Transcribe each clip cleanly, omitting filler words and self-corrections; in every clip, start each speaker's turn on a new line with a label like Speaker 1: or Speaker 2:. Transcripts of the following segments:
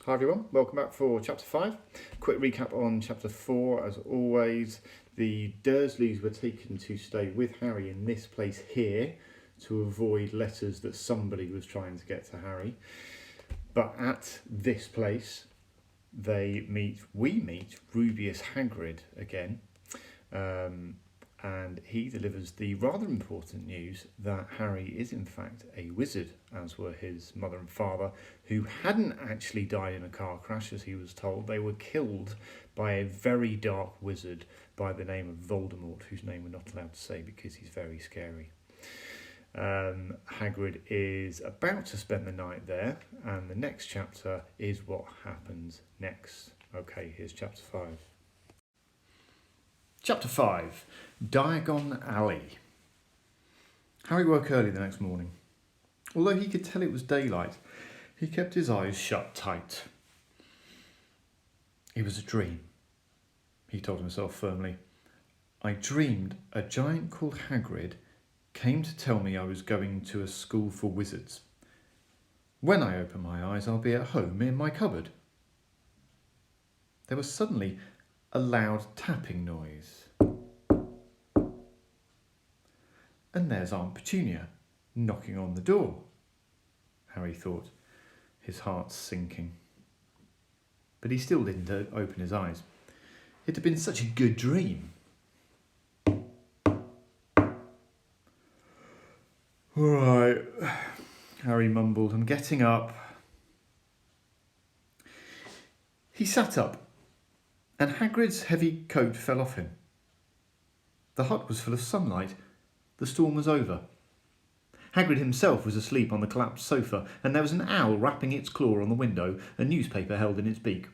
Speaker 1: Hi everyone, welcome back for chapter 5. Quick recap on chapter 4. As always, the Dursleys were taken to stay with Harry in this place here to avoid letters that somebody was trying to get to Harry. But at this place, we meet Rubeus Hagrid again. And he delivers the rather important news that Harry is in fact a wizard, as were his mother and father, who hadn't actually died in a car crash, as he was told. They were killed by a very dark wizard by the name of Voldemort, whose name we're not allowed to say because he's very scary. Hagrid is about to spend the night there, and the next chapter is what happens next. Okay, here's chapter 5. Chapter 5, Diagon Alley. Harry woke early the next morning. Although he could tell it was daylight, he kept his eyes shut tight. It was a dream, he told himself firmly. I dreamed a giant called Hagrid came to tell me I was going to a school for wizards. When I open my eyes, I'll be at home in my cupboard. There was suddenly a loud tapping noise. And there's Aunt Petunia knocking on the door, Harry thought, his heart sinking. But he still didn't open his eyes. It had been such a good dream. All right, Harry mumbled, I'm getting up. He sat up, and Hagrid's heavy coat fell off him. The hut was full of sunlight. The storm was over. Hagrid himself was asleep on the collapsed sofa, and there was an owl rapping its claw on the window, a newspaper held in its beak.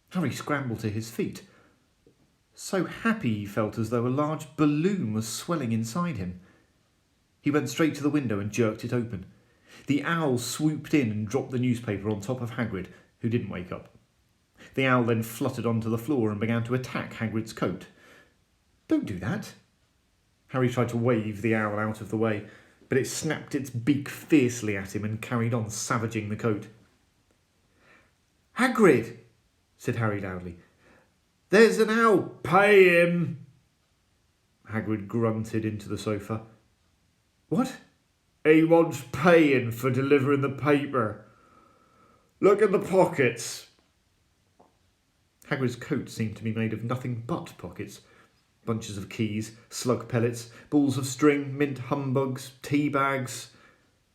Speaker 1: Harry scrambled to his feet. So happy he felt as though a large balloon was swelling inside him. He went straight to the window and jerked it open. The owl swooped in and dropped the newspaper on top of Hagrid, who didn't wake up. The owl then fluttered onto the floor and began to attack Hagrid's coat. Don't do that. Harry tried to wave the owl out of the way, but it snapped its beak fiercely at him and carried on savaging the coat. Hagrid, said Harry loudly. There's an owl. Pay him. Hagrid grunted into the sofa. What? He wants paying for delivering the paper. Look at the pockets. Hagrid's coat seemed to be made of nothing but pockets. Bunches of keys, slug pellets, balls of string, mint humbugs, tea bags.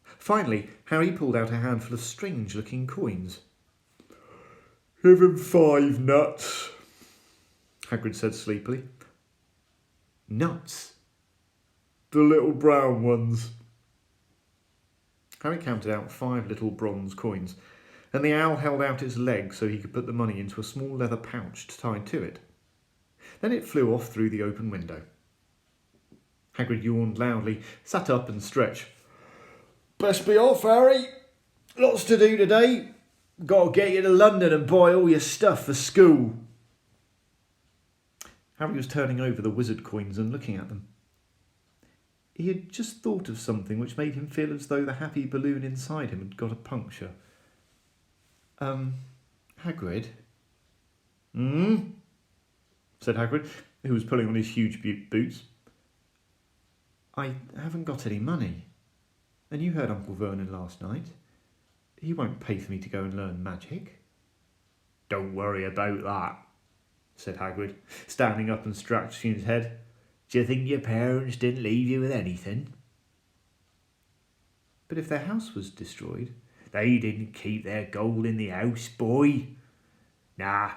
Speaker 1: Finally, Harry pulled out a handful of strange-looking coins. Give him 5 nuts, Hagrid said sleepily. Nuts? The little brown ones. Harry counted out 5 little bronze coins, and the owl held out its leg so he could put the money into a small leather pouch tied to it. Then it flew off through the open window. Hagrid yawned loudly, sat up and stretched. Best be off, Harry. Lots to do today. Got to get you to London and buy all your stuff for school. Harry was turning over the wizard coins and looking at them. He had just thought of something which made him feel as though the happy balloon inside him had got a puncture. Hagrid? Said Hagrid, who was pulling on his huge boots. I haven't got any money. And you heard Uncle Vernon last night. He won't pay for me to go and learn magic. Don't worry about that, said Hagrid, standing up and scratching his head. Do you think your parents didn't leave you with anything? But if their house was destroyed... They didn't keep their gold in the house, boy. Nah,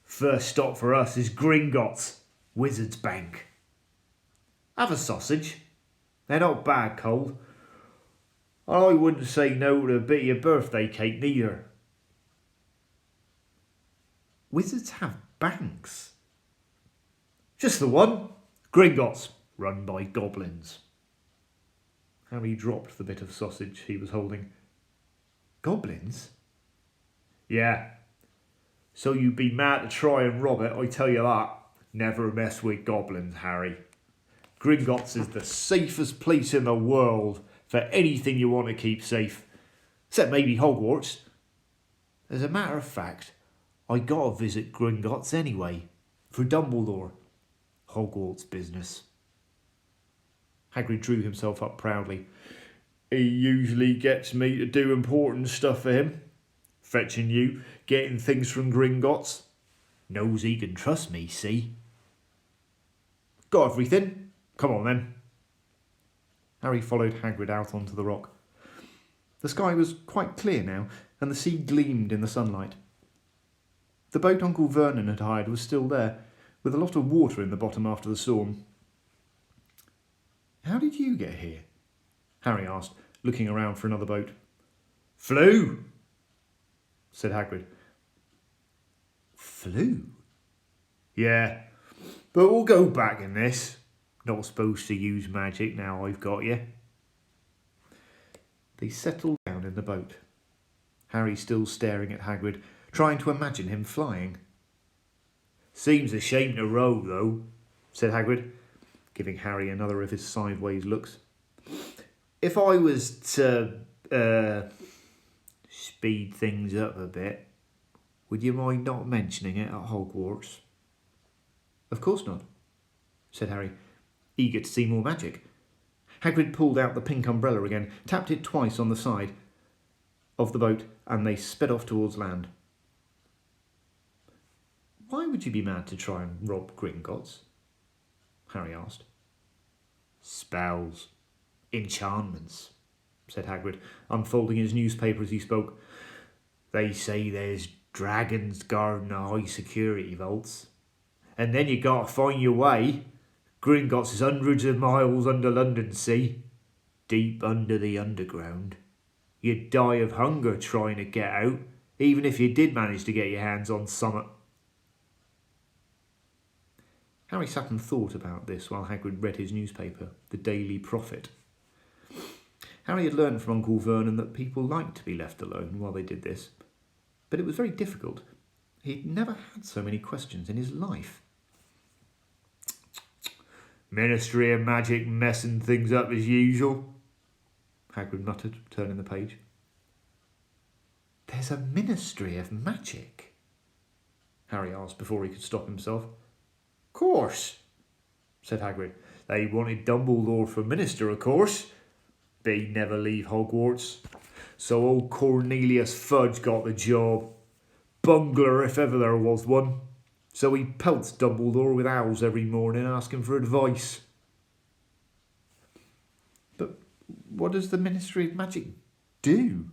Speaker 1: first stop for us is Gringotts, Wizard's Bank. Have a sausage. They're not bad, Cole. I wouldn't say no to a bit of your birthday cake neither. Wizards have banks? Just the one. Gringotts, run by goblins. Harry dropped the bit of sausage he was holding. Goblins? Yeah. So you'd be mad to try and rob it, I tell you that. Never mess with goblins, Harry. Gringotts is the safest place in the world for anything you want to keep safe. Except maybe Hogwarts. As a matter of fact, I gotta visit Gringotts anyway, for Dumbledore. Hogwarts business. Hagrid drew himself up proudly. He usually gets me to do important stuff for him. Fetching you, getting things from Gringotts. Knows he can trust me, see? Got everything? Come on then. Harry followed Hagrid out onto the rock. The sky was quite clear now, and the sea gleamed in the sunlight. The boat Uncle Vernon had hired was still there, with a lot of water in the bottom after the storm. How did you get here? Harry asked, looking around for another boat. Flew, said Hagrid. Flew? Yeah, but we'll go back in this. Not supposed to use magic now I've got you. They settled down in the boat. Harry still staring at Hagrid, trying to imagine him flying. Seems a shame to row, though, said Hagrid, giving Harry another of his sideways looks. If I was to, speed things up a bit, would you mind not mentioning it at Hogwarts? Of course not, said Harry, eager to see more magic. Hagrid pulled out the pink umbrella again, tapped it twice on the side of the boat, and they sped off towards land. Why would you be mad to try and rob Gringotts? Harry asked. Spells. Enchantments, said Hagrid, unfolding his newspaper as he spoke. They say there's dragons guarding the high security vaults. And then you gotta find your way. Gringotts is hundreds of miles under London, see? Deep under the underground. You'd die of hunger trying to get out, even if you did manage to get your hands on summit. Harry sat and thought about this while Hagrid read his newspaper, The Daily Prophet. Harry had learned from Uncle Vernon that people liked to be left alone while they did this, but it was very difficult. He'd never had so many questions in his life. Ministry of Magic messing things up as usual, Hagrid muttered, turning the page. There's a Ministry of Magic? Harry asked before he could stop himself. Course, said Hagrid. They wanted Dumbledore for minister, of course. But he'd never leave Hogwarts. So old Cornelius Fudge got the job. Bungler if ever there was one. So he pelts Dumbledore with owls every morning asking for advice. But what does the Ministry of Magic do?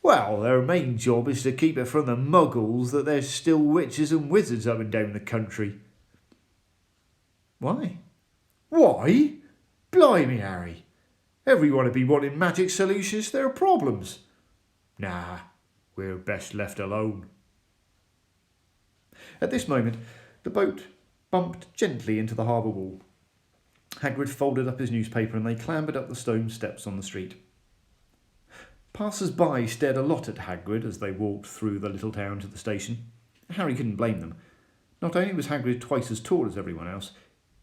Speaker 1: Well, their main job is to keep it from the muggles that there's still witches and wizards up and down the country. Why? Why? Blimey, Harry. Everyone would be wanting magic solutions to their problems. Nah, we're best left alone. At this moment, the boat bumped gently into the harbour wall. Hagrid folded up his newspaper and they clambered up the stone steps on the street. Passers-by stared a lot at Hagrid as they walked through the little town to the station. Harry couldn't blame them. Not only was Hagrid twice as tall as everyone else,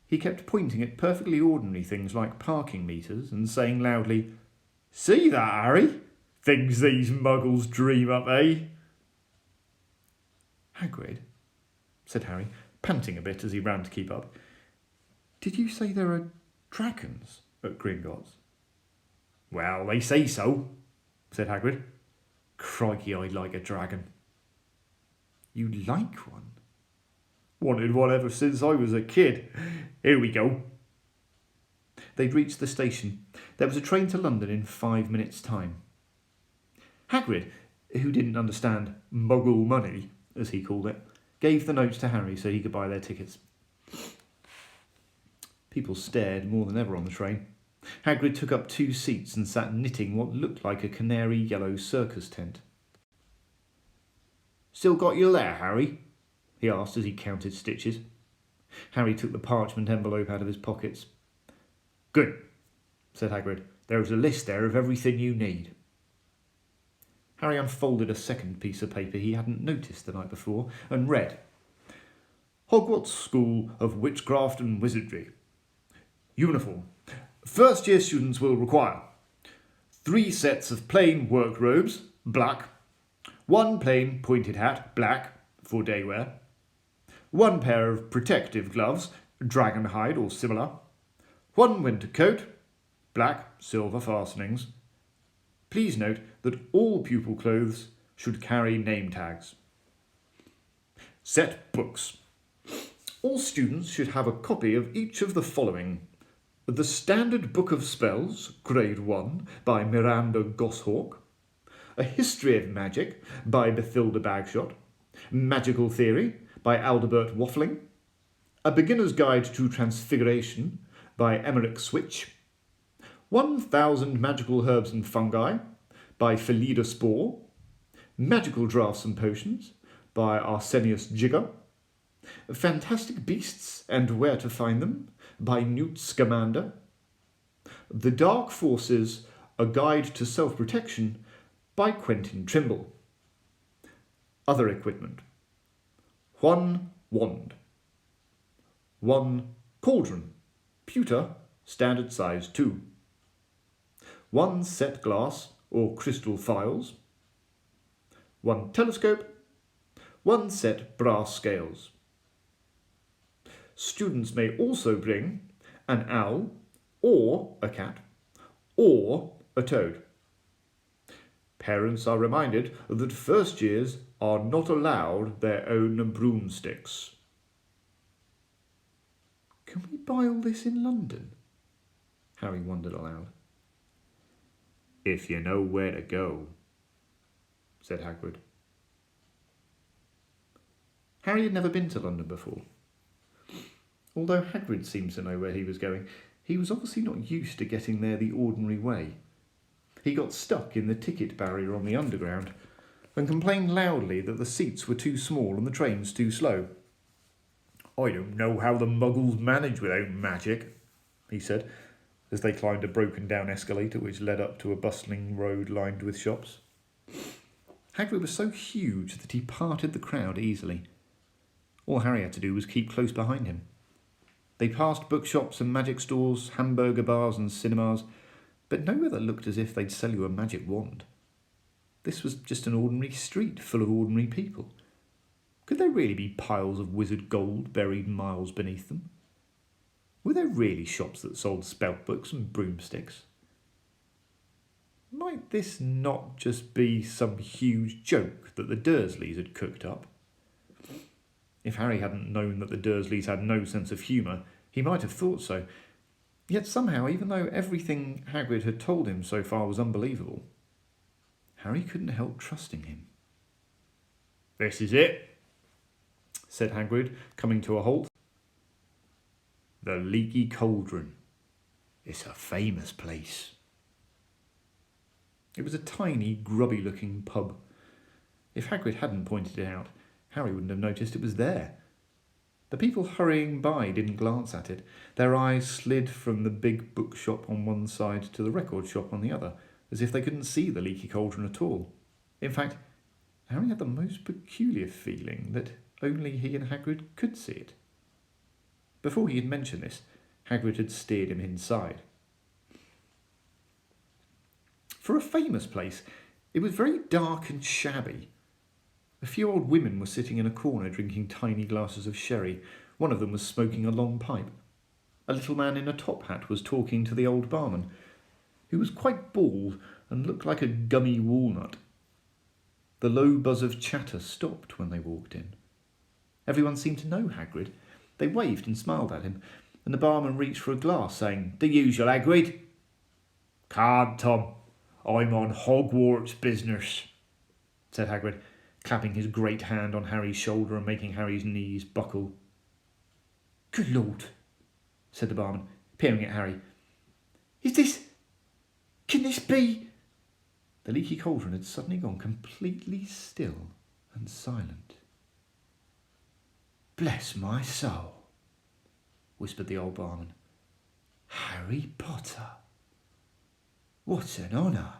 Speaker 1: he kept pointing at perfectly ordinary things like parking meters and saying loudly, See that, Harry? Things these muggles dream up, eh? Hagrid, said Harry, panting a bit as he ran to keep up. Did you say there are dragons at Gringotts? Well, they say so, said Hagrid. Crikey, I'd like a dragon. You like one? Wanted one ever since I was a kid. Here we go. They'd reached the station. There was a train to London in 5 minutes' time. Hagrid, who didn't understand muggle money, as he called it, gave the notes to Harry so he could buy their tickets. People stared more than ever on the train. Hagrid took up 2 seats and sat knitting what looked like a canary yellow circus tent. Still got your letter, Harry? He asked as he counted stitches. Harry took the parchment envelope out of his pockets. Good, said Hagrid. There's a list there of everything you need. Harry unfolded a second piece of paper he hadn't noticed the night before and read. Hogwarts School of Witchcraft and Wizardry. Uniform. First year students will require 3 sets of plain work robes, black, 1 plain pointed hat, black, for day wear. 1 pair of protective gloves, dragon hide or similar. 1 winter coat, black, silver fastenings. Please note that all pupil clothes should carry name tags. Set books. All students should have a copy of each of the following. The Standard Book of Spells, Grade 1, by Miranda Goshawk. A History of Magic, by Bathilda Bagshot. Magical Theory, by Aldebert Waffling. A Beginner's Guide to Transfiguration, by Emmerich Switch. 1000 Magical Herbs and Fungi, by Felida Spore. Magical Draughts and Potions, by Arsenius Jigger. Fantastic Beasts and Where to Find Them, by Newt Scamander. The Dark Forces, A Guide to Self-Protection, by Quentin Trimble. Other equipment. 1 wand. 1 cauldron, pewter, standard size 2. 1 set glass or crystal phials. 1 telescope. 1 set brass scales. Students may also bring an owl, or a cat, or a toad. Parents are reminded that first years are not allowed their own broomsticks. Can we buy all this in London? Harry wondered aloud. If you know where to go, said Hagrid. Harry had never been to London before. Although Hagrid seemed to know where he was going, he was obviously not used to getting there the ordinary way. He got stuck in the ticket barrier on the Underground and complained loudly that the seats were too small and the trains too slow. I don't know how the Muggles manage without magic, he said, as they climbed a broken-down escalator which led up to a bustling road lined with shops. Hagrid was so huge that he parted the crowd easily. All Harry had to do was keep close behind him. They passed bookshops and magic stores, hamburger bars and cinemas, but nowhere that looked as if they'd sell you a magic wand. This was just an ordinary street full of ordinary people. Could there really be piles of wizard gold buried miles beneath them? Were there really shops that sold spell books and broomsticks? Might this not just be some huge joke that the Dursleys had cooked up? If Harry hadn't known that the Dursleys had no sense of humour, he might have thought so. Yet somehow, even though everything Hagrid had told him so far was unbelievable, Harry couldn't help trusting him. "This is it," said Hagrid, coming to a halt. "The Leaky Cauldron. It's a famous place." It was a tiny, grubby-looking pub. If Hagrid hadn't pointed it out, Harry wouldn't have noticed it was there. The people hurrying by didn't glance at it. Their eyes slid from the big bookshop on one side to the record shop on the other, as if they couldn't see the Leaky Cauldron at all. In fact, Harry had the most peculiar feeling that only he and Hagrid could see it. Before he had mentioned this, Hagrid had steered him inside. For a famous place, it was very dark and shabby. A few old women were sitting in a corner drinking tiny glasses of sherry. One of them was smoking a long pipe. A little man in a top hat was talking to the old barman, who was quite bald and looked like a gummy walnut. The low buzz of chatter stopped when they walked in. Everyone seemed to know Hagrid. They waved and smiled at him, and the barman reached for a glass, saying, "The usual, Hagrid." "Can't, Tom. I'm on Hogwarts business," said Hagrid, clapping his great hand on Harry's shoulder and making Harry's knees buckle. "Good Lord," said the barman, peering at Harry. Can this be?" The Leaky Cauldron had suddenly gone completely still and silent. "Bless my soul," whispered the old barman. "Harry Potter. What an honour."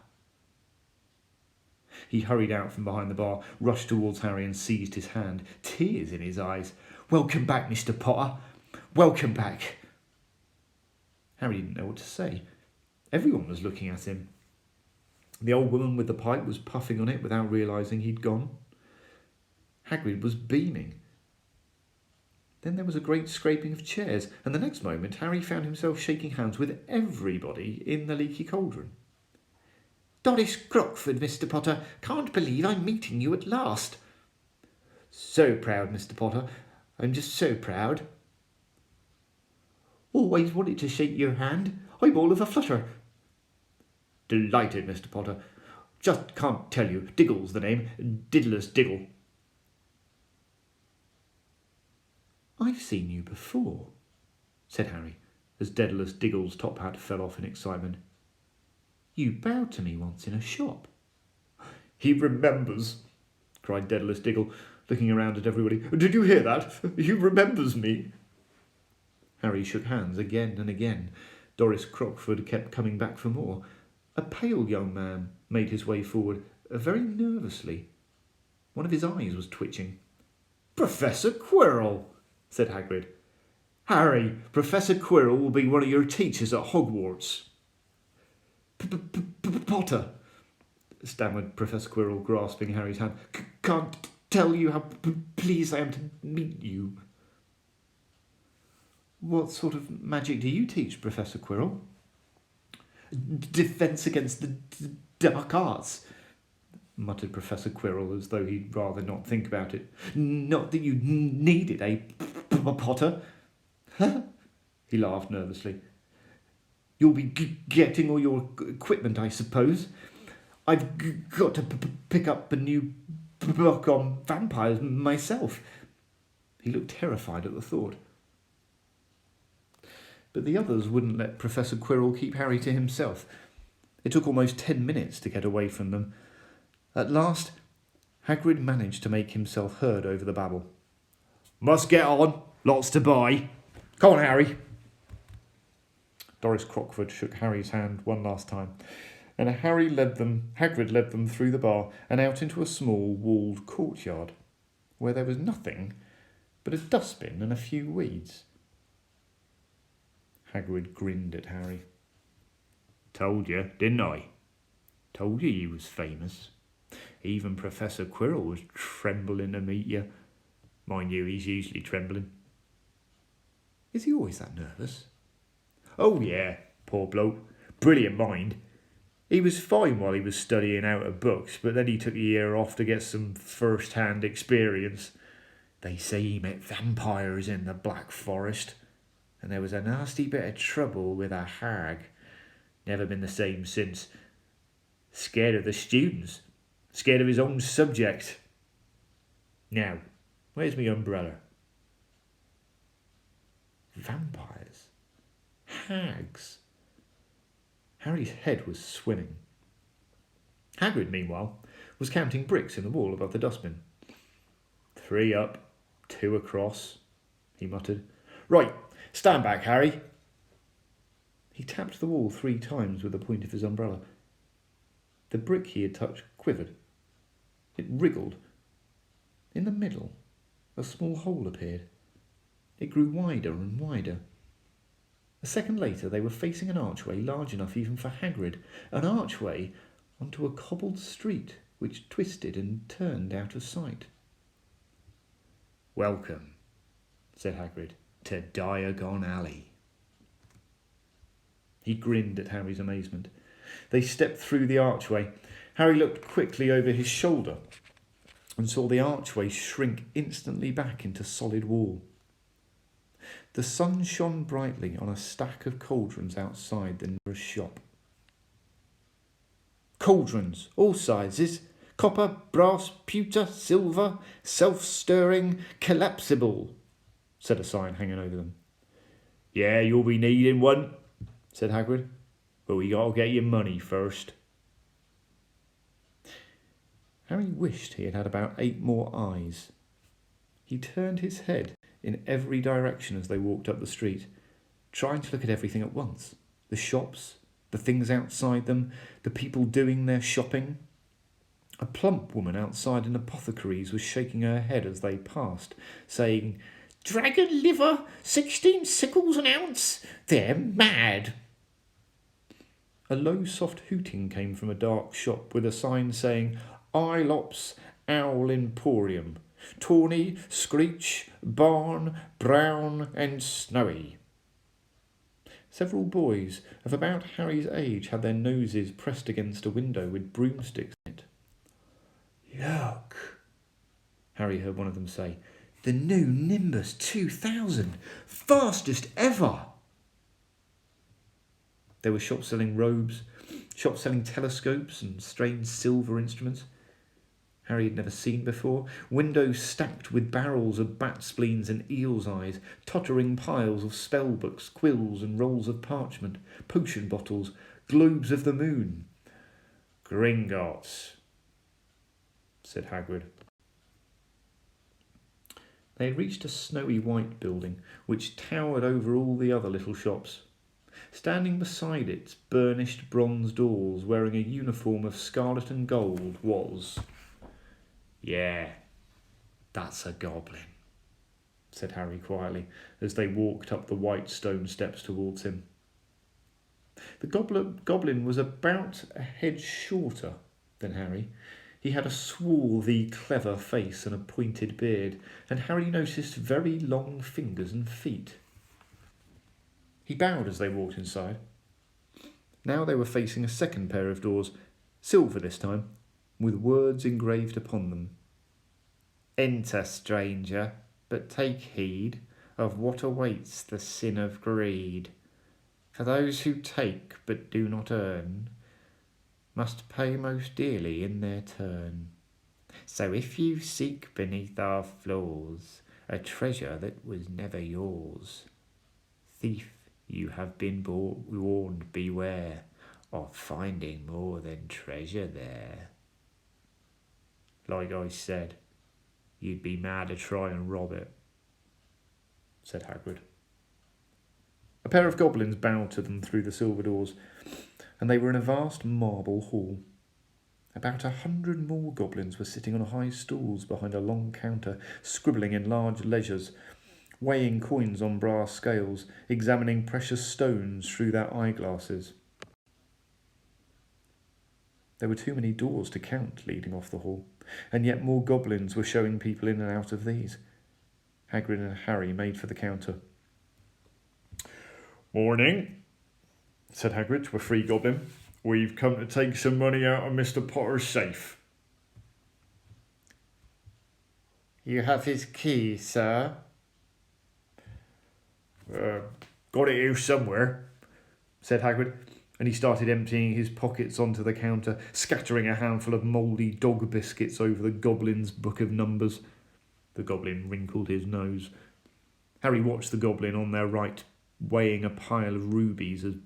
Speaker 1: He hurried out from behind the bar, rushed towards Harry and seized his hand, tears in his eyes. "Welcome back, Mr. Potter. Welcome back." Harry didn't know what to say. Everyone was looking at him. The old woman with the pipe was puffing on it without realising he'd gone. Hagrid was beaming. Then there was a great scraping of chairs, and the next moment Harry found himself shaking hands with everybody in the Leaky Cauldron. "Doris Crockford, Mr. Potter. Can't believe I'm meeting you at last." "So proud, Mr. Potter. I'm just so proud." "Always wanted to shake your hand. I'm all of a flutter." "Delighted, Mr. Potter. Just can't tell you. Diggle's the name. Diddlers Diggle." "I've seen you before," said Harry, as Daedalus Diggle's top hat fell off in excitement. "You bowed to me once in a shop." "He remembers," cried Daedalus Diggle, looking around at everybody. "Did you hear that? He remembers me." Harry shook hands again and again. Doris Crockford kept coming back for more. A pale young man made his way forward, very nervously. One of his eyes was twitching. "Professor Quirrell," said Hagrid. "Harry, Professor Quirrell will be one of your teachers at Hogwarts." "Potter," stammered Professor Quirrell, grasping Harry's hand. "Can't tell you how pleased I am to meet you." "What sort of magic do you teach, Professor Quirrell?" "Defence against the dark arts," muttered Professor Quirrell, as though he'd rather not think about it. "Not that you need it, eh, Potter?" He laughed nervously. "You'll be getting all your equipment, I suppose. I've got to pick up a new book on vampires myself." He looked terrified at the thought. But the others wouldn't let Professor Quirrell keep Harry to himself. It took almost 10 minutes to get away from them. At last, Hagrid managed to make himself heard over the babble. "Must get on. Lots to buy. Come on, Harry." Doris Crockford shook Harry's hand one last time, and Hagrid led them through the bar and out into a small walled courtyard, where there was nothing but a dustbin and a few weeds. Hagrid grinned at Harry. "Told you, didn't I? Told you you was famous. Even Professor Quirrell was trembling to meet you. Mind you, he's usually trembling." "Is he always that nervous?" "Oh yeah, poor bloke. Brilliant mind. He was fine while he was studying out of books, but then he took a year off to get some first-hand experience. They say he met vampires in the Black Forest, and there was a nasty bit of trouble with a hag. Never been the same since. Scared of the students. Scared of his own subject. Now, where's my umbrella?" Vampires. Hags. Harry's head was swimming. Hagrid, meanwhile, was counting bricks in the wall above the dustbin. 3 up, 2 across, he muttered. "Right, stand back, Harry." He tapped the wall 3 times with the point of his umbrella. The brick he had touched quivered. It wriggled. In the middle, a small hole appeared. It grew wider and wider. A second later, they were facing an archway large enough even for Hagrid, an archway onto a cobbled street which twisted and turned out of sight. "Welcome," said Hagrid, "to Diagon Alley." He grinned at Harry's amazement. They stepped through the archway. Harry looked quickly over his shoulder and saw the archway shrink instantly back into solid wall. The sun shone brightly on a stack of cauldrons outside the nearest shop. "Cauldrons, all sizes, copper, brass, pewter, silver, self-stirring, collapsible," said a sign hanging over them. "Yeah, you'll be needing one," said Hagrid, "but we gotta get your money first." Harry wished he had had about 8 more eyes. He turned his head in every direction as they walked up the street, trying to look at everything at once. The shops, the things outside them, the people doing their shopping. A plump woman outside an apothecary's was shaking her head as they passed, saying, "Dragon liver, 16 sickles an ounce. They're mad." A low, soft hooting came from a dark shop with a sign saying, "Ilops Owl Emporium. Tawny, Screech, Barn, Brown and Snowy." Several boys of about Harry's age had their noses pressed against a window with broomsticks in it. "Look," Harry heard one of them say. "The new Nimbus 2000. Fastest ever." There were shops selling robes, shops selling telescopes and strange silver instruments Harry had never seen before, windows stacked with barrels of bat spleens and eel's eyes, tottering piles of spell books, quills and rolls of parchment, potion bottles, globes of the moon. "Gringotts," said Hagrid. They had reached a snowy white building which towered over all the other little shops. Standing beside its burnished bronze doors, wearing a uniform of scarlet and gold, was... "Yeah, that's a goblin," said Harry quietly, as they walked up the white stone steps towards him. The goblin was about a head shorter than Harry. He had a swarthy, clever face and a pointed beard, and Harry noticed very long fingers and feet. He bowed as they walked inside. Now they were facing a second pair of doors, silver this time, with words engraved upon them. "Enter, stranger, but take heed of what awaits the sin of greed. For those who take but do not earn must pay most dearly in their turn. So if you seek beneath our floors a treasure that was never yours, thief, you have been warned, beware of finding more than treasure there. Like I said, you'd be mad to try and rob it," said Hagrid. A pair of goblins bowed to them through the silver doors, and they were in a vast marble hall. About 100 more goblins were sitting on high stools behind a long counter, scribbling in large ledgers, weighing coins on brass scales, examining precious stones through their eyeglasses. There were too many doors to count leading off the hall, and yet more goblins were showing people in and out of these. Hagrid and Harry made for the counter. "Morning," said Hagrid to a free goblin. "We've come to take some money out of Mr. Potter's safe." "You have his key, sir?" Got it here somewhere," said Hagrid, and he started emptying his pockets onto the counter, scattering a handful of mouldy dog biscuits over the goblin's book of numbers. The goblin wrinkled his nose. Harry watched the goblin on their right, weighing a pile of rubies as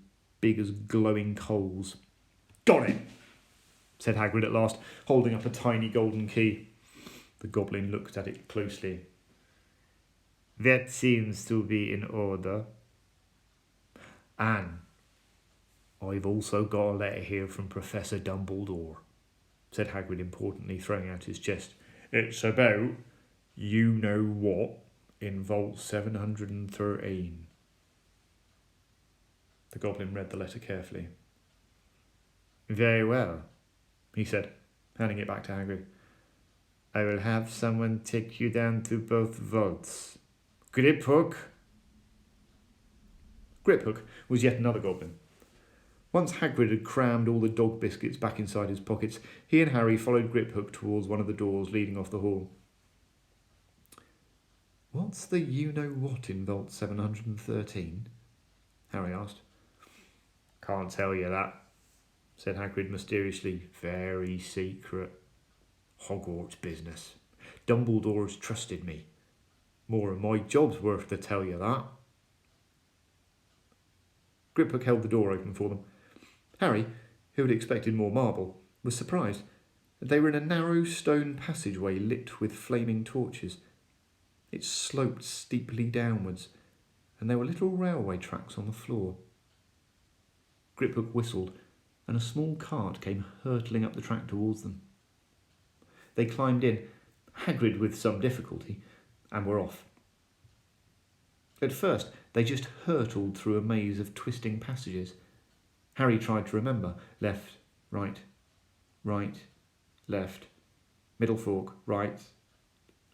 Speaker 1: big as glowing coals. "Got it," said Hagrid at last, holding up a tiny golden key. The goblin looked at it closely. "That seems to be in order. And I've also got a letter here from Professor Dumbledore," said Hagrid importantly, throwing out his chest. "It's about you-know-what in Vault 713. The goblin read the letter carefully. "Very well," he said, handing it back to Hagrid. "I will have someone take you down to both vaults. Griphook." Griphook was yet another goblin. Once Hagrid had crammed all the dog biscuits back inside his pockets, he and Harry followed Griphook towards one of the doors leading off the hall. "What's the you-know-what in Vault 713? Harry asked. "Can't tell you that," said Hagrid mysteriously. "Very secret. Hogwarts business. Dumbledore's trusted me. More of my job's worth to tell you that." Griphook held the door open for them. Harry, who had expected more marble, was surprised. They were in a narrow stone passageway lit with flaming torches. It sloped steeply downwards, and there were little railway tracks on the floor. Griphook whistled, and a small cart came hurtling up the track towards them. They climbed in, Hagrid with some difficulty, and were off. At first, they just hurtled through a maze of twisting passages. Harry tried to remember. Left, right, right, left, middle fork, right,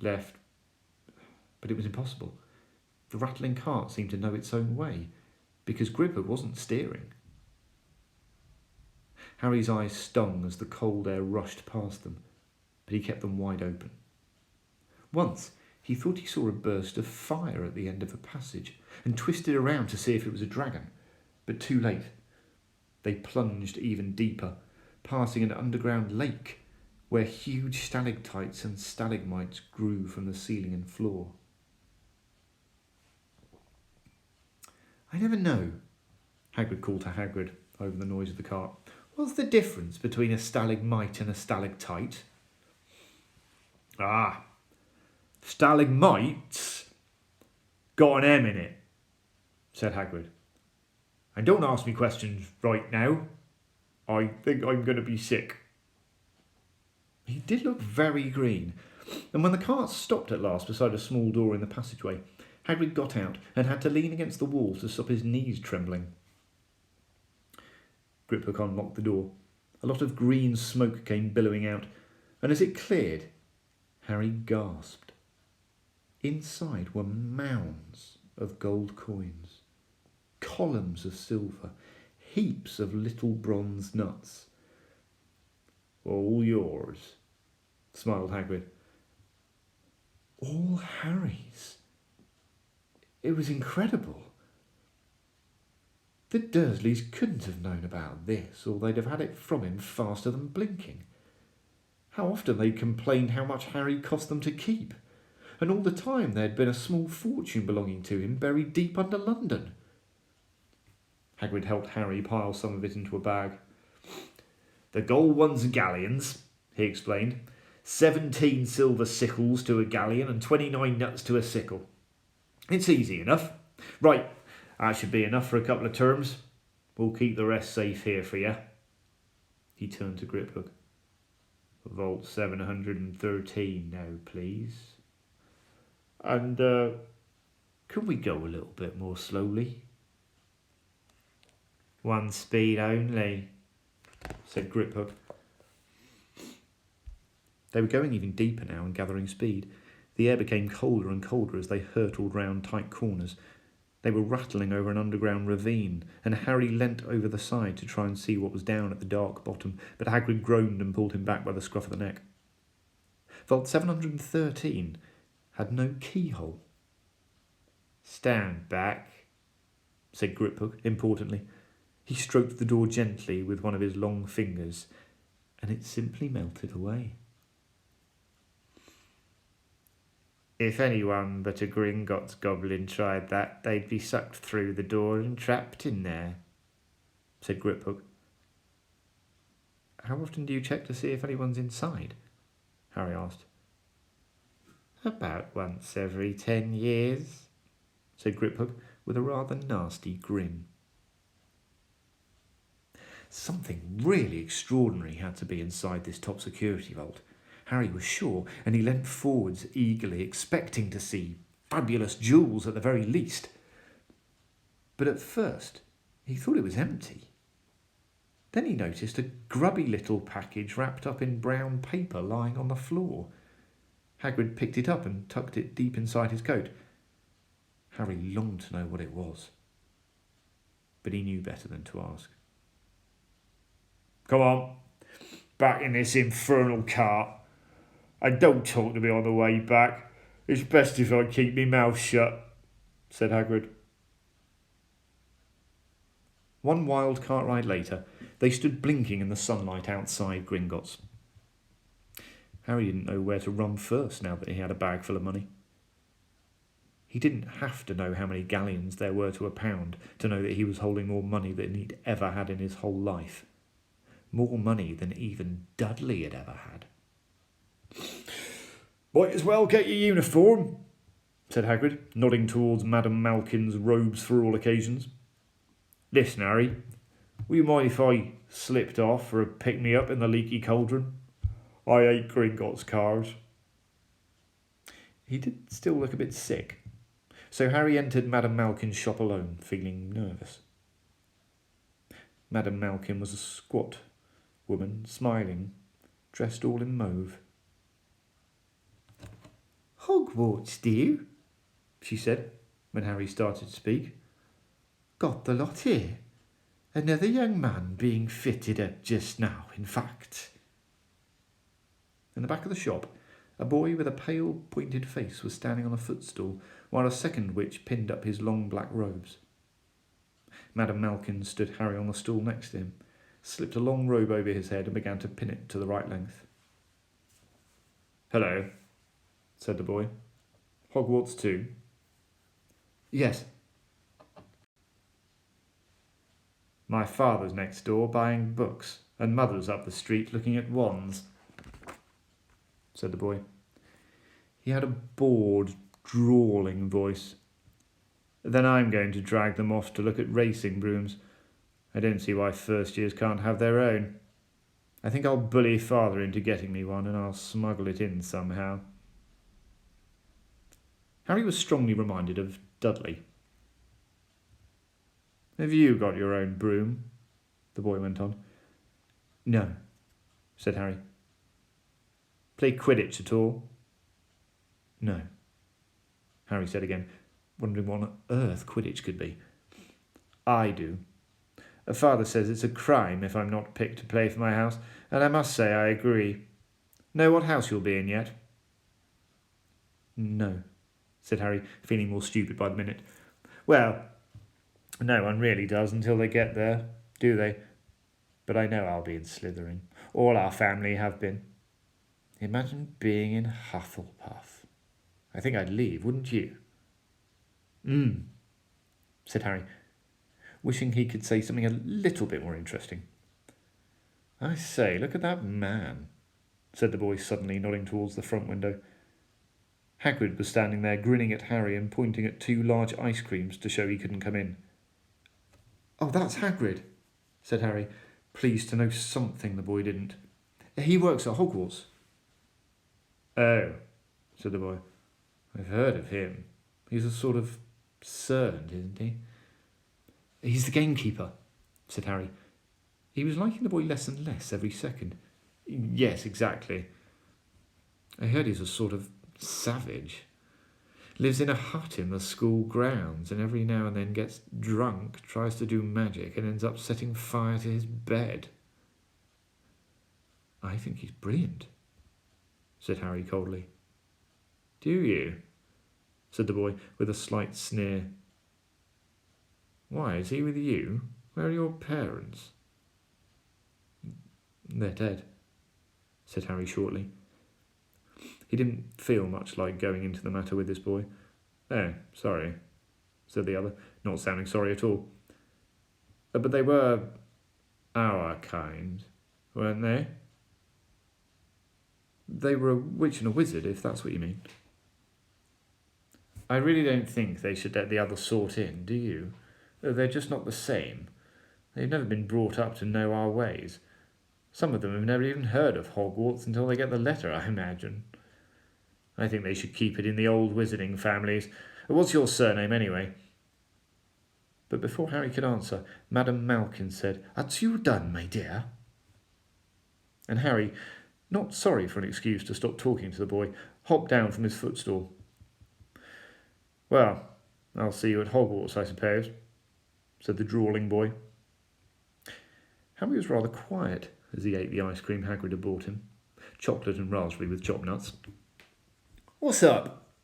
Speaker 1: left. But it was impossible. The rattling cart seemed to know its own way, because Griphook wasn't steering. Harry's eyes stung as the cold air rushed past them, but he kept them wide open. Once, he thought he saw a burst of fire at the end of a passage, and twisted around to see if it was a dragon, but too late. They plunged even deeper, passing an underground lake, where huge stalactites and stalagmites grew from the ceiling and floor. "I never know," Hagrid called to Hagrid over the noise of the cart. "What's the difference between a stalagmite and a stalactite?" "Ah, stalagmites got an M in it," said Hagrid. "And don't ask me questions right now. I think I'm going to be sick." He did look very green, and when the cart stopped at last beside a small door in the passageway, Hagrid got out and had to lean against the wall to stop his knees trembling. Griphook unlocked the door. A lot of green smoke came billowing out, and as it cleared, Harry gasped. Inside were mounds of gold coins, columns of silver, heaps of little bronze nuts. "All yours," smiled Hagrid. All Harry's. It was incredible. The Dursleys couldn't have known about this, or they'd have had it from him faster than blinking. How often they'd complained how much Harry cost them to keep, and all the time there had been a small fortune belonging to him buried deep under London. Hagrid helped Harry pile some of it into a bag. "The gold ones are galleons," he explained. 17 silver sickles to a galleon and 29 nuts to a sickle. It's easy enough. Right, that should be enough for a couple of terms. We'll keep the rest safe here for you." He turned to Griphook. "Vault 713 now, please. And, could we go a little bit more slowly?" "One speed only," said Griphook. They were going even deeper now and gathering speed. The air became colder and colder as they hurtled round tight corners. They were rattling over an underground ravine, and Harry leant over the side to try and see what was down at the dark bottom, but Hagrid groaned and pulled him back by the scruff of the neck. Vault 713 had no keyhole. "Stand back," said Griphook importantly. He stroked the door gently with one of his long fingers, and it simply melted away. "If anyone but a Gringotts goblin tried that, they'd be sucked through the door and trapped in there," said Griphook. "How often do you check to see if anyone's inside?" Harry asked. "About once every 10 years, said Griphook with a rather nasty grin. Something really extraordinary had to be inside this top security vault. Harry was sure, and he leant forwards eagerly, expecting to see fabulous jewels at the very least. But at first, he thought it was empty. Then he noticed a grubby little package wrapped up in brown paper lying on the floor. Hagrid picked it up and tucked it deep inside his coat. Harry longed to know what it was, but he knew better than to ask. "Come on, back in this infernal cart. And don't talk to me on the way back. It's best if I keep my mouth shut," said Hagrid. One wild cart ride later, they stood blinking in the sunlight outside Gringotts. Harry didn't know where to run first now that he had a bag full of money. He didn't have to know how many galleons there were to a pound to know that he was holding more money than he'd ever had in his whole life. More money than even Dudley had ever had. "Might as well get your uniform," said Hagrid, nodding towards Madame Malkin's robes for all occasions. "Listen, Harry, will you mind if I slipped off for a pick-me-up in the Leaky Cauldron? I hate Gringotts cars." He did still look a bit sick, so Harry entered Madame Malkin's shop alone, feeling nervous. Madame Malkin was a squat woman, smiling, dressed all in mauve. "Hogwarts, do you?" she said, when Harry started to speak. "Got the lot here. Another young man being fitted up just now, in fact." In the back of the shop, a boy with a pale, pointed face was standing on a footstool, while a second witch pinned up his long black robes. Madame Malkin stood Harry on the stool next to him, slipped a long robe over his head and began to pin it to the right length. "Hello," said the boy. "Hogwarts too?" "Yes." "My father's next door buying books, and mother's up the street looking at wands," said the boy. He had a bored, drawling voice. "Then I'm going to drag them off to look at racing brooms. I don't see why first years can't have their own. I think I'll bully father into getting me one, and I'll smuggle it in somehow." Harry was strongly reminded of Dudley. "Have you got your own broom?" the boy went on. "No," said Harry. "Play Quidditch at all?" "No," Harry said again, wondering what on earth Quidditch could be. "I do. Father says it's a crime if I'm not picked to play for my house, and I must say I agree. Know what house you'll be in yet?" "No," said Harry, feeling more stupid by the minute. "Well, no one really does until they get there, do they? But I know I'll be in Slytherin. All our family have been. Imagine being in Hufflepuff. I think I'd leave, wouldn't you?" Said Harry, wishing he could say something a little bit more interesting. "I say, look at that man," said the boy suddenly, nodding towards the front window. Hagrid was standing there, grinning at Harry and pointing at 2 large ice creams to show he couldn't come in. "Oh, that's Hagrid," said Harry, pleased to know something the boy didn't. "He works at Hogwarts." "Oh," said the boy. "I've heard of him. He's a sort of servant, isn't he?" "He's the gamekeeper," said Harry. He was liking the boy less and less every second. "Yes, exactly. I heard he's a sort of savage. Lives in a hut in the school grounds, and every now and then gets drunk, tries to do magic, and ends up setting fire to his bed." "I think he's brilliant," said Harry coldly. "Do you?" said the boy with a slight sneer. "Why, is he with you? Where are your parents?" "They're dead," said Harry shortly. He didn't feel much like going into the matter with this boy. "Oh, sorry," said the other, not sounding sorry at all. "But they were our kind, weren't they?" "They were a witch and a wizard, if that's what you mean." "I really don't think they should let the other sort in, do you? They're just not the same. They've never been brought up to know our ways. Some of them have never even heard of Hogwarts until they get the letter, I imagine. I think they should keep it in the old wizarding families. What's your surname, anyway?" But before Harry could answer, Madame Malkin said, "Are you done, my dear?" And Harry, not sorry for an excuse to stop talking to the boy, hopped down from his footstool. "Well, I'll see you at Hogwarts, I suppose," said the drawling boy. Harry was rather quiet as he ate the ice cream Hagrid had bought him, chocolate and raspberry with chopped nuts. "What's up?"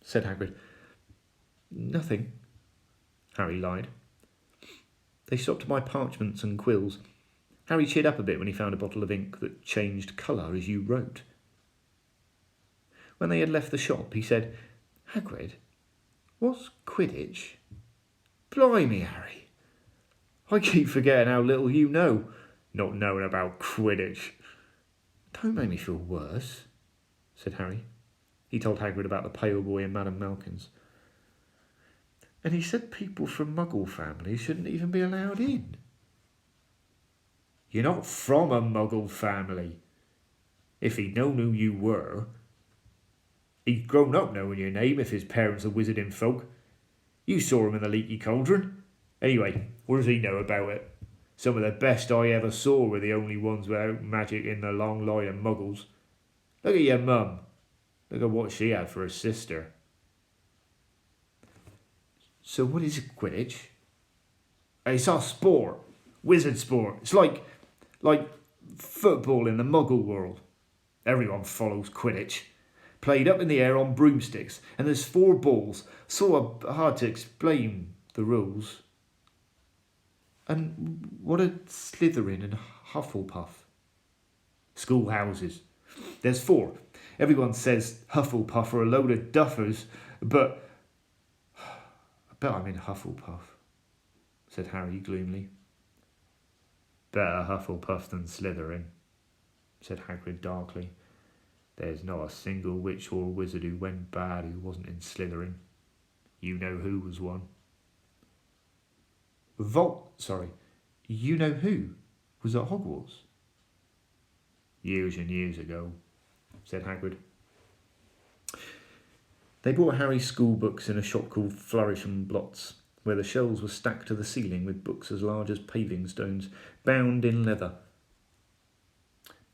Speaker 1: said Hagrid. "Nothing," Harry lied. They stopped to buy parchments and quills. Harry cheered up a bit when he found a bottle of ink that changed colour as you wrote. When they had left the shop, he said, "Hagrid, what's Quidditch?" "Blimey, Harry, I keep forgetting how little you know, not knowing about Quidditch." "Don't make me feel worse," said Harry. He told Hagrid about the pale boy and Madame Malkin's. "And he said people from Muggle families shouldn't even be allowed in." "You're not from a Muggle family. If he'd known who you were. He's grown up knowing your name if his parents are wizarding folk. You saw him in the Leaky Cauldron. Anyway, what does he know about it?
Speaker 2: Some of the best I ever saw were the only ones without magic in the long line of muggles. Look at your mum. Look at what she had for a sister.
Speaker 1: So what is Quidditch?
Speaker 2: It's our sport. Wizard sport. It's like football in the muggle world. Everyone follows Quidditch. Played up in the air on broomsticks, and there's 4 balls. Sort of hard to explain the rules.
Speaker 1: And what are Slytherin and Hufflepuff?
Speaker 2: Schoolhouses. There's 4. Everyone says Hufflepuff are a load of duffers, but
Speaker 1: I bet I'm in Hufflepuff, said Harry gloomily.
Speaker 2: better Hufflepuff than Slytherin, said Hagrid darkly. There's not a single witch or wizard who went bad who wasn't in Slytherin. You know who was one.
Speaker 1: You know who was at Hogwarts?
Speaker 2: Years and years ago, said Hagrid.
Speaker 1: They bought Harry school books in a shop called Flourish and Blots, where the shelves were stacked to the ceiling with books as large as paving stones, bound in leather.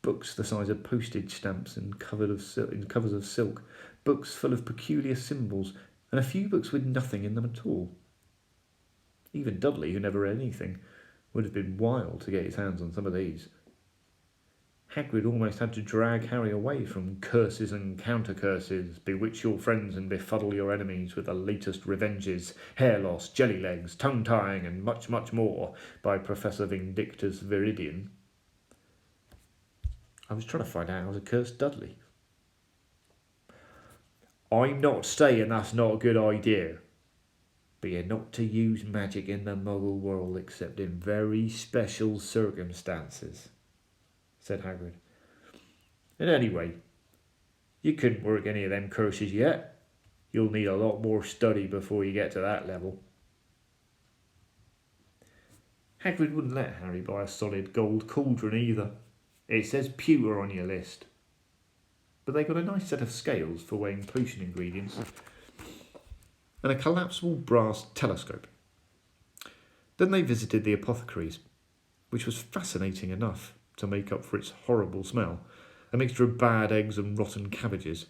Speaker 1: Books the size of postage stamps and in covers of silk, books full of peculiar symbols, and a few books with nothing in them at all. Even Dudley, who never read anything, would have been wild to get his hands on some of these. Hagrid almost had to drag Harry away from curses and counter-curses, bewitch your friends and befuddle your enemies with the latest revenges, hair loss, jelly legs, tongue-tying, and much, much more by Professor Vindictus Viridian. I was trying to find out how to curse Dudley.
Speaker 2: I'm not saying that's not a good idea,
Speaker 1: but you're not to use magic in the Muggle world except in very special circumstances, said Hagrid.
Speaker 2: And anyway, you couldn't work any of them curses yet. You'll need a lot more study before you get to that level.
Speaker 1: Hagrid wouldn't let Harry buy a solid gold cauldron either. It says pewter on your list. But they got a nice set of scales for weighing potion ingredients and a collapsible brass telescope. Then they visited the apothecary's, which was fascinating enough to make up for its horrible smell, a mixture of bad eggs and rotten cabbages.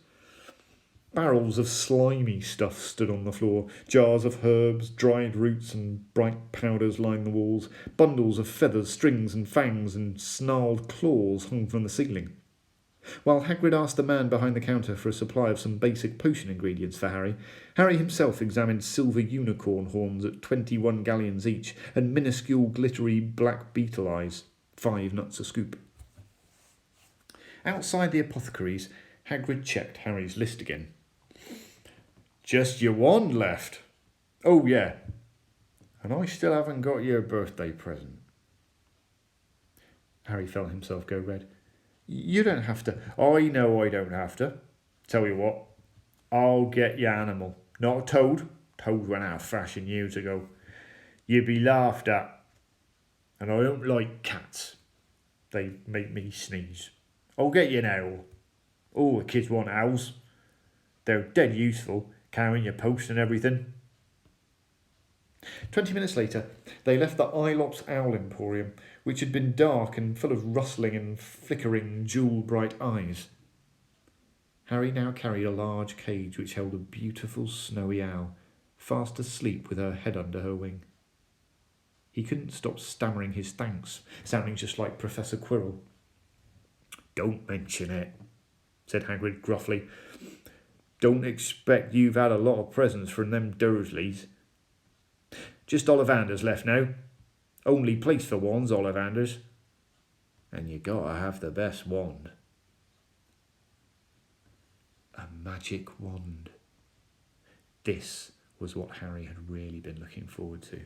Speaker 1: Barrels of slimy stuff stood on the floor, jars of herbs, dried roots and bright powders lined the walls, bundles of feathers, strings and fangs and snarled claws hung from the ceiling. While Hagrid asked the man behind the counter for a supply of some basic potion ingredients for Harry, Harry himself examined silver unicorn horns at 21 galleons each and minuscule glittery black beetle eyes, 5 nuts a scoop. Outside the apothecary's, Hagrid checked Harry's list again.
Speaker 2: Just your wand left.
Speaker 1: Oh, yeah. And I still haven't got your birthday present. Harry felt himself go red. You don't have to.
Speaker 2: I know I don't have to. Tell you what, I'll get you animal. Not a toad. Toad went out of fashion years ago. You'd be laughed at. And I don't like cats. They make me sneeze. I'll get you an owl. All the kids want owls. They're dead useful, carrying your post and everything.
Speaker 1: 20 minutes later, they left the Ilops Owl Emporium, which had been dark and full of rustling and flickering jewel-bright eyes. Harry now carried a large cage which held a beautiful snowy owl, fast asleep with her head under her wing. He couldn't stop stammering his thanks, sounding just like Professor Quirrell.
Speaker 2: Don't mention it, said Hagrid gruffly. Don't expect you've had a lot of presents from them Dursleys. Just Ollivanders left now. Only place for wands, Ollivanders. And you gotta have the best wand.
Speaker 1: A magic wand. This was what Harry had really been looking forward to.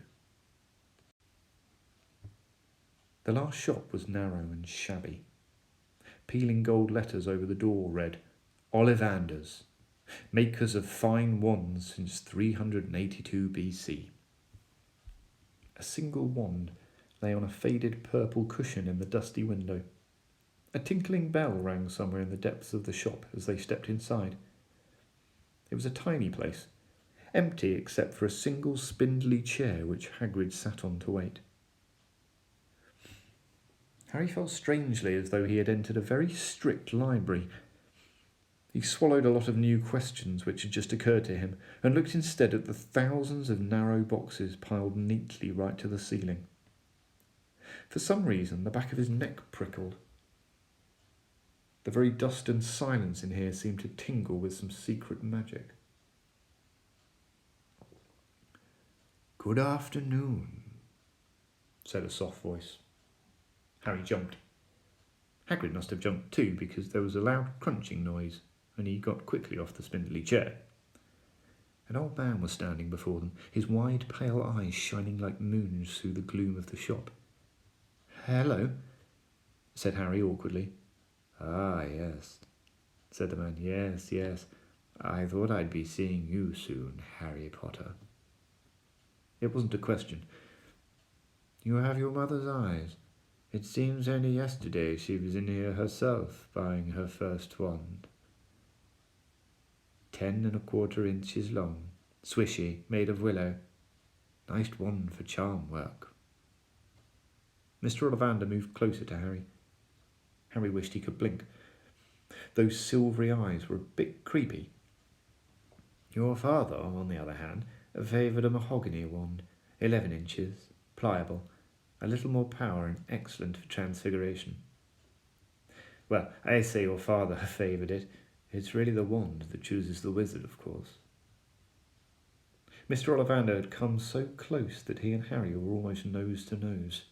Speaker 1: The last shop was narrow and shabby. Peeling gold letters over the door read, Ollivanders, makers of fine wands since 382 BC. A single wand lay on a faded purple cushion in the dusty window. A tinkling bell rang somewhere in the depths of the shop as they stepped inside. It was a tiny place, empty except for a single spindly chair which Hagrid sat on to wait. Harry felt strangely as though he had entered a very strict library. He swallowed a lot of new questions which had just occurred to him, and looked instead at the thousands of narrow boxes piled neatly right to the ceiling. For some reason, the back of his neck prickled. The very dust and silence in here seemed to tingle with some secret magic. "Good afternoon," said a soft voice. Harry jumped. Hagrid must have jumped too, because there was a loud crunching noise, and he got quickly off the spindly chair. An old man was standing before them, his wide pale eyes shining like moons through the gloom of the shop. "Hello," said Harry awkwardly. "Ah, yes," said the man. Yes. I thought I'd be seeing you soon, Harry Potter." It wasn't a question. "You have your mother's eyes. It seems only yesterday she was in here herself, buying her first wand. 10¼ inches long, swishy, made of willow. Nice wand for charm work." Mr. Ollivander moved closer to Harry. Harry wished he could blink. Those silvery eyes were a bit creepy. "Your father, on the other hand, favoured a mahogany wand, 11 inches, pliable, a little more power and excellent for transfiguration." "Well, I say your father favoured it. It's really the wand that chooses the wizard, of course." Mr. Ollivander had come so close that he and Harry were almost nose to nose.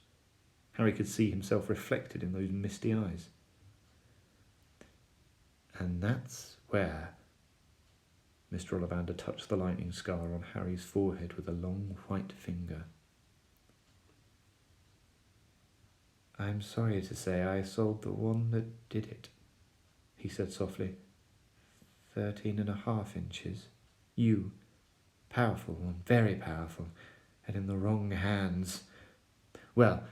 Speaker 1: Harry could see himself reflected in those misty eyes. "And that's where—" Mr. Ollivander touched the lightning scar on Harry's forehead with a long white finger. "I'm sorry to say I sold the one that did it," he said softly. 13½ inches. Powerful one, very powerful, and in the wrong hands. Well,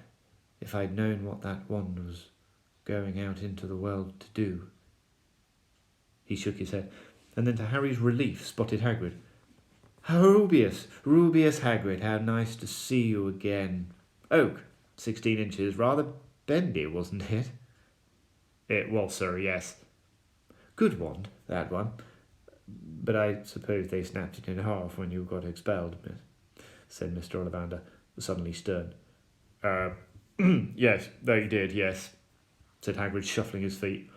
Speaker 1: if I'd known what that wand was going out into the world to do." He shook his head, and then to Harry's relief spotted Hagrid. Rubius Hagrid, how nice to see you again. Oak, 16 inches, rather bendy, wasn't it?" "It was, sir, yes." "Good wand, that one. But I suppose they snapped it in half when you got expelled," said Mr. Ollivander, suddenly stern. Yes, they did, yes," said Hagrid, shuffling his feet.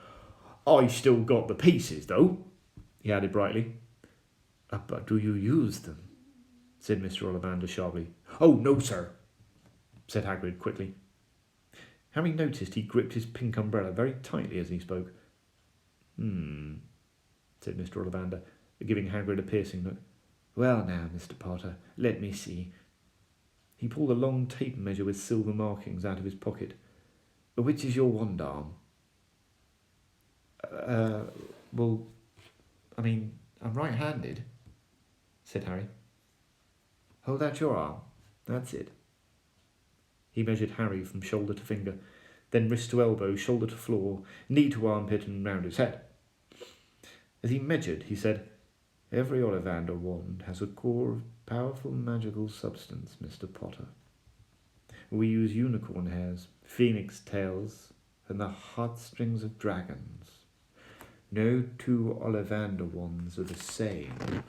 Speaker 1: "I still got the pieces, though," he added brightly. "But do you use them?" said Mr. Ollivander sharply. "Oh, no, sir," said Hagrid quickly. Harry noticed he gripped his pink umbrella very tightly as he spoke. Said Mr. Ollivander, giving Hagrid a piercing look. "Well now, Mr. Potter, let me see." He pulled a long tape measure with silver markings out of his pocket. "Which is your wand arm?" Well, I mean, I'm right-handed," said Harry. "Hold out your arm. That's it." He measured Harry from shoulder to finger, then wrist to elbow, shoulder to floor, knee to armpit, and round his head. As he measured, he said, "Every Ollivander wand has a core of powerful magical substance, Mr. Potter. We use unicorn hairs, phoenix tails, and the heartstrings of dragons. No two Ollivander wands are the same,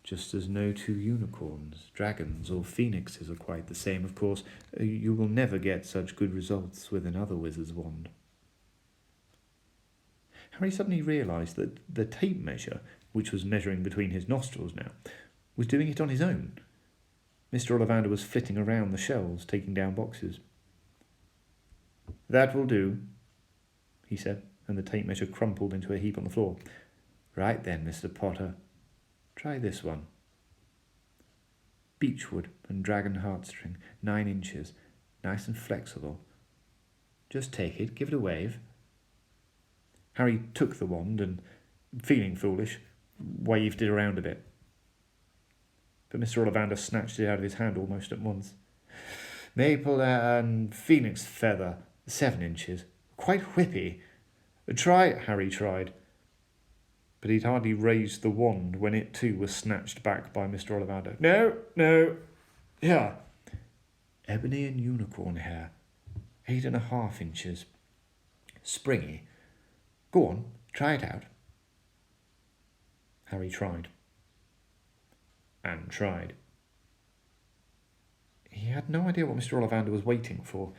Speaker 1: just as no two unicorns, dragons, or phoenixes are quite the same, of course. You will never get such good results with another wizard's wand." Harry suddenly realised that the tape measure, which was measuring between his nostrils now, was doing it on his own. Mr. Ollivander was flitting around the shelves, taking down boxes. "That will do," he said, and the tape measure crumpled into a heap on the floor. "Right then, Mr. Potter. Try this one. Beechwood and dragon heartstring, 9 inches, nice and flexible. Just take it, give it a wave." Harry took the wand and, feeling foolish, waved it around a bit. But Mr. Ollivander snatched it out of his hand almost at once. "Maple and phoenix feather, 7 inches. Quite whippy. Try," Harry tried. But he'd hardly raised the wand when it too was snatched back by Mr. Ollivander. No. Here. Ebony and unicorn hair.
Speaker 2: 8.5 inches. Springy. Go on, try it out. Harry tried. And tried. He had no idea what Mr. Ollivander was waiting for.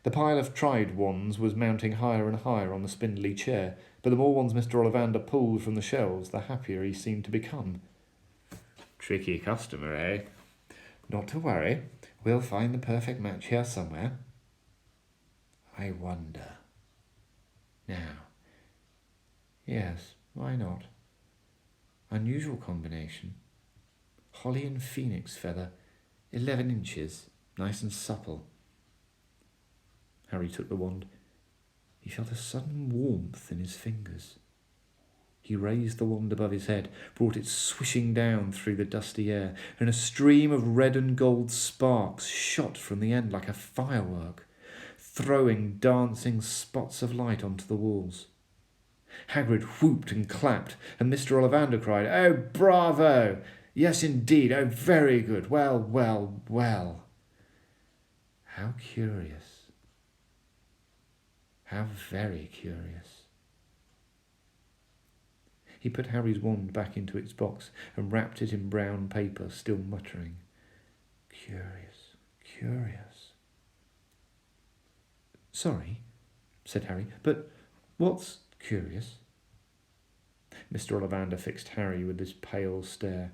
Speaker 2: The pile of tried wands was mounting higher and higher on the spindly chair, but the more wands Mr. Ollivander pulled from the shelves, the happier he seemed to become. Tricky customer, eh? Not to worry. We'll find the perfect match here somewhere. I wonder. Now. Yes, why not? Unusual combination. Holly and phoenix feather, 11 inches, nice and supple. Harry took the wand. He felt a sudden warmth in his fingers. He raised the wand above his head, brought it swishing down through the dusty air, and a stream of red and gold sparks shot from the end like a firework, throwing dancing spots of light onto the walls. Hagrid whooped and clapped, and Mr. Ollivander cried, "Oh, bravo! Yes, indeed. Oh, very good. Well, well, well." How curious. How very curious. He put Harry's wand back into its box and wrapped it in brown paper, still muttering, "Curious, curious." "Sorry," said Harry, "but what's curious?" Mr. Ollivander fixed Harry with this pale stare.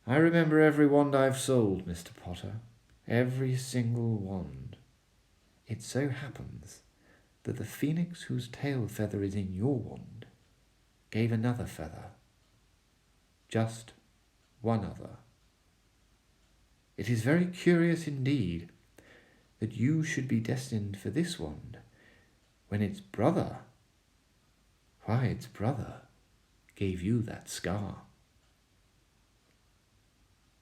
Speaker 2: "I remember every wand I've sold, Mr. Potter. Every single wand. It so happens that the phoenix whose tail feather is in your wand gave another feather. Just one other. It is very curious indeed that you should be destined for this wand when its brother gave you that scar."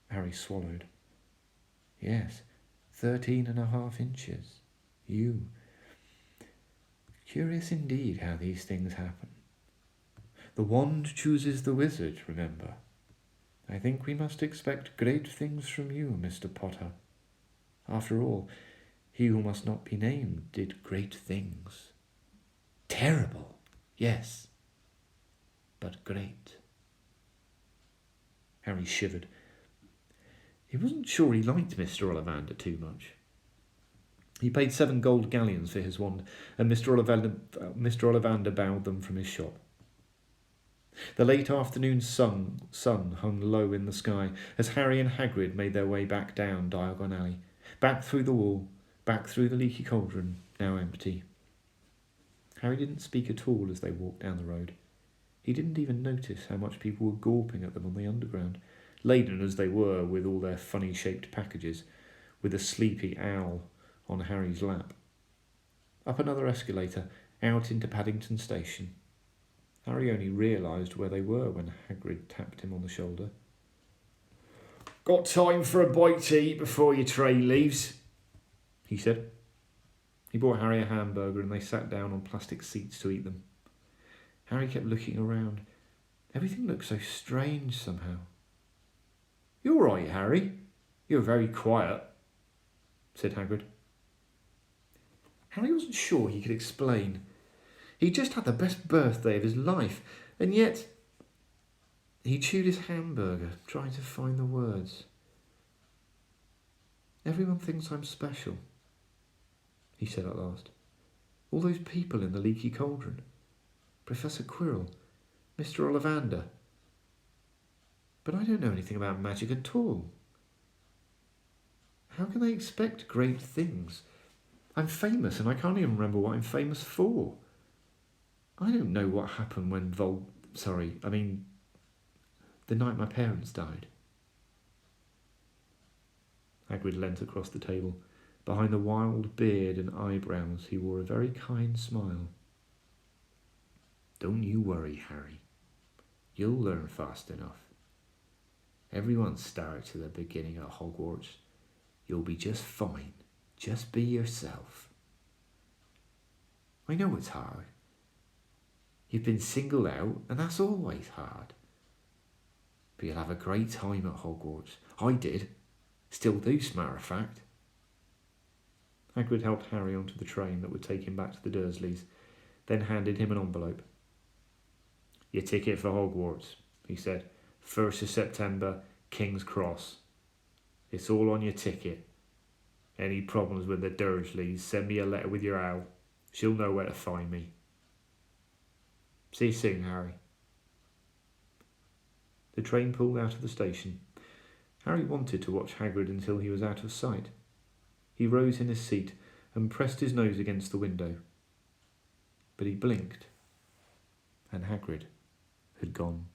Speaker 2: Harry swallowed. "Yes, 13.5 inches. You. Curious indeed how these things happen. The wand chooses the wizard, remember. I think we must expect great things from you, Mr. Potter. After all, he who must not be named did great things. Terrible, yes, but great." Harry shivered. He wasn't sure he liked Mr. Ollivander too much. He paid 7 gold galleons for his wand, and Mr. Ollivander bowed them from his shop. The late afternoon sun hung low in the sky as Harry and Hagrid made their way back down Diagon Alley, back through the wall, back through the Leaky Cauldron, now empty. Harry didn't speak at all as they walked down the road. He didn't even notice how much people were gawping at them on the underground, laden as they were with all their funny-shaped packages, with a sleepy owl on Harry's lap. Up another escalator, out into Paddington Station. Harry only realised where they were when Hagrid tapped him on the shoulder. "Got time for a bite to eat before your train leaves?" he said. He bought Harry a hamburger and they sat down on plastic seats to eat them. Harry kept looking around. Everything looked so strange somehow. "You're right, Harry. You're very quiet," said Hagrid. Harry wasn't sure he could explain. He'd just had the best birthday of his life, and yet he chewed his hamburger, trying to find the words. "Everyone thinks I'm special," he said at last. "All those people in the Leaky Cauldron. Professor Quirrell, Mr. Ollivander. But I don't know anything about magic at all. How can they expect great things? I'm famous and I can't even remember what I'm famous for. I don't know what happened when the night my parents died." Hagrid leant across the table. Behind the wild beard and eyebrows he wore a very kind smile. "Don't you worry, Harry. You'll learn fast enough. Everyone starts at the beginning at Hogwarts. You'll be just fine. Just be yourself. I know it's hard. You've been singled out, and that's always hard. But you'll have a great time at Hogwarts. I did. Still do, as a matter of fact."
Speaker 1: Hagrid helped Harry onto the train that would take him back to the Dursleys, then handed him an envelope. "Your ticket for Hogwarts," he said. "1st of September, King's Cross. It's all on your ticket. Any problems with the Dursleys, send me a letter with your owl. She'll know where to find me. See you soon, Harry." The train pulled out of the station. Harry wanted to watch Hagrid until he was out of sight. He rose in his seat and pressed his nose against the window. But he blinked, and Hagrid had gone.